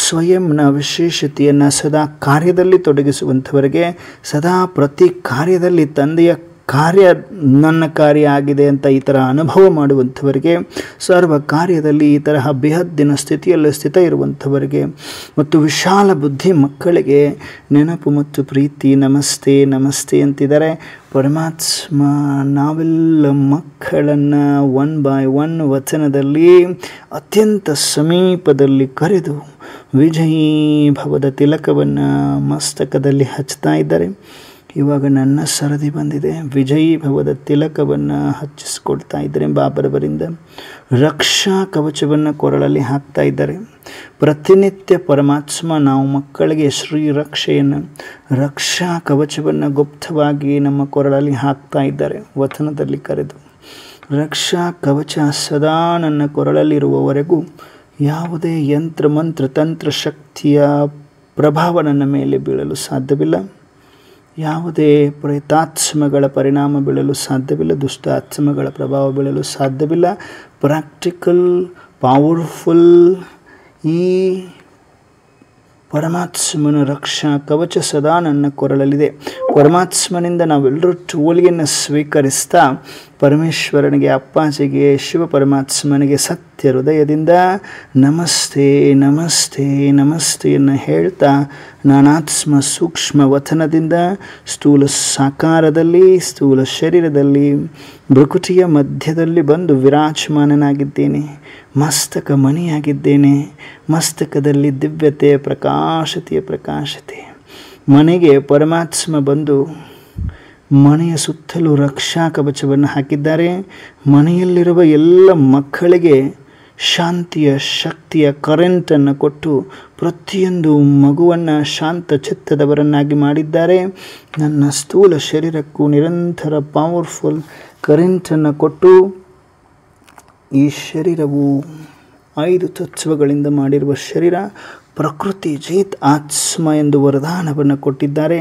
ಸ್ವಯಂನ ವಿಶೇಷತೆಯನ್ನು ಸದಾ ಕಾರ್ಯದಲ್ಲಿ ತೊಡಗಿಸುವಂಥವರಿಗೆ, ಸದಾ ಪ್ರತಿ ಕಾರ್ಯದಲ್ಲಿ ತಂದೆಯ ಕಾರ್ಯ ನನ್ನ ಕಾರ್ಯ ಆಗಿದೆ ಅಂತ ಈ ಥರ ಅನುಭವ ಮಾಡುವಂಥವರಿಗೆ, ಸರ್ವ ಕಾರ್ಯದಲ್ಲಿ ಈ ತರಹ ಬೇಹದ್ದಿನ ಸ್ಥಿತಿಯಲ್ಲಿ ಸ್ಥಿತ ಇರುವಂಥವರಿಗೆ ಮತ್ತು ವಿಶಾಲ ಬುದ್ಧಿ ಮಕ್ಕಳಿಗೆ ನೆನಪು ಮತ್ತು ಪ್ರೀತಿ ನಮಸ್ತೆ ನಮಸ್ತೆ ಅಂತಿದ್ದಾರೆ. ಪರಮಾತ್ಮ ನಾವೆಲ್ಲ ಮಕ್ಕಳನ್ನು 1 by 1 ವಚನದಲ್ಲಿ ಅತ್ಯಂತ ಸಮೀಪದಲ್ಲಿ ಕರೆದು ವಿಜಯೀ ಭವದ ತಿಲಕವನ್ನು ಮಸ್ತಕದಲ್ಲಿ ಹಚ್ತಾ ಇದ್ದಾರೆ. ಇವಾಗ ನನ್ನ ಸರದಿ ಬಂದಿದೆ. ವಿಜಯೀ ಭವದ ತಿಲಕವನ್ನು ಹಚ್ಚಿಸ್ಕೊಳ್ತಾ ಇದ್ದಾರೆ ಬಾಬರವರಿಂದ. ರಕ್ಷಾ ಕವಚವನ್ನು ಕೊರಳಲ್ಲಿ ಹಾಕ್ತಾ ಇದ್ದಾರೆ. ಪ್ರತಿನಿತ್ಯ ಪರಮಾತ್ಮ ನಾವು ಮಕ್ಕಳಿಗೆ ಶ್ರೀರಕ್ಷೆಯನ್ನು, ರಕ್ಷಾ ಕವಚವನ್ನು ಗುಪ್ತವಾಗಿ ನಮ್ಮ ಕೊರಳಲ್ಲಿ ಹಾಕ್ತಾ ಇದ್ದಾರೆ ವಚನದಲ್ಲಿ ಕರೆದು. ರಕ್ಷಾ ಕವಚ ಸದಾ ನನ್ನ ಕೊರಳಲ್ಲಿರುವವರೆಗೂ ಯಾವುದೇ ಯಂತ್ರ ಮಂತ್ರ ತಂತ್ರ ಶಕ್ತಿಯ ಪ್ರಭಾವ ನನ್ನ ಮೇಲೆ ಬೀಳಲು ಸಾಧ್ಯವಿಲ್ಲ. ಯಾವುದೇ ಪ್ರೇತಾತ್ಮಗಳ ಪರಿಣಾಮ ಬೀಳಲು ಸಾಧ್ಯವಿಲ್ಲ. ದುಷ್ಟಾತ್ಮಗಳ ಪ್ರಭಾವ ಬೀಳಲು ಸಾಧ್ಯವಿಲ್ಲ. ಪ್ರಾಕ್ಟಿಕಲ್ ಪವರ್ಫುಲ್ ಈ ಪರಮಾತ್ಮನ ರಕ್ಷಾ ಕವಚ ಸದಾ ನನ್ನ ಕೊರಳಲ್ಲಿದೆ. ಪರಮಾತ್ಮನಿಂದ ನಾವೆಲ್ಲರೂ ಟೋಲಿಯನ್ನು ಸ್ವೀಕರಿಸ್ತಾ ಪರಮೇಶ್ವರನಿಗೆ, ಅಪ್ಪಾಜಿಗೆ, ಶಿವ ಪರಮಾತ್ಮನಿಗೆ ಸತ್ಯ ಹೃದಯದಿಂದ ನಮಸ್ತೆ ನಮಸ್ತೆ ನಮಸ್ತೆಯನ್ನು ಹೇಳ್ತಾ, ನಾನಾತ್ಮ ಸೂಕ್ಷ್ಮ ವತನದಿಂದ ಸ್ಥೂಲ ಸಾಕಾರದಲ್ಲಿ, ಸ್ಥೂಲ ಶರೀರದಲ್ಲಿ, ಭೃಕುಟಿಯ ಮಧ್ಯದಲ್ಲಿ ಬಂದು ವಿರಾಜಮಾನನಾಗಿದ್ದೇನೆ. ಮಸ್ತಕ ಮಣಿಯಾಗಿದ್ದೇನೆ. ಮಸ್ತಕದಲ್ಲಿ ದಿವ್ಯತೆ, ಪ್ರಕಾಶತೆ. ಮನೆಗೆ ಪರಮಾತ್ಮ ಬಂದು ಮನೆಯ ಸುತ್ತಲೂ ರಕ್ಷಾ ಕವಚವನ್ನು ಹಾಕಿದ್ದಾರೆ. ಮನೆಯಲ್ಲಿರುವ ಎಲ್ಲ ಮಕ್ಕಳಿಗೆ ಶಾಂತಿಯ ಶಕ್ತಿಯ ಕರೆಂಟನ್ನು ಕೊಟ್ಟು ಪ್ರತಿಯೊಂದು ಮಗುವನ್ನು ಶಾಂತ ಚಿತ್ತದವರನ್ನಾಗಿ ಮಾಡಿದ್ದಾರೆ. ನನ್ನ ಸ್ಥೂಲ ಶರೀರಕ್ಕೂ ನಿರಂತರ ಪವರ್ಫುಲ್ ಕರೆಂಟನ್ನು ಕೊಟ್ಟು, ಈ ಶರೀರವು 5 ತತ್ವಗಳಿಂದ ಮಾಡಿರುವ ಶರೀರ, ಪ್ರಕೃತಿ ಜೇತ್ ಆತ್ಮ ಎಂದು ವರದಾನವನ್ನು ಕೊಟ್ಟಿದ್ದಾರೆ.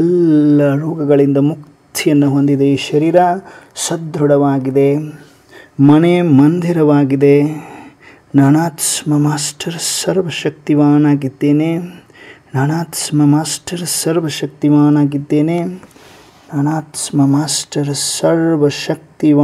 ಎಲ್ಲ ರೋಗಗಳಿಂದ ಮುಕ್ತಿಯನ್ನು ಹೊಂದಿದೆ. ಈ ಶರೀರ ಸದೃಢವಾಗಿದೆ, ಮನೆ ಮಂದಿರವಾಗಿದೆ. ನಾನಾತ್ಮ ಮಾಸ್ಟರ್ ಸರ್ವಶಕ್ತಿವಾನಾಗಿದ್ದೇನೆ. ನಾನಾತ್ಮ ಮಾಸ್ಟರ್ ಸರ್ವಶಕ್ತಿವಾನಾಗಿದ್ದೇನೆ. ನಾನಾತ್ಮ ಮಾಸ್ಟರ್ ಸರ್ವಶಕ್ತಿವಾನಾಗಿದ್ದೇನೆ.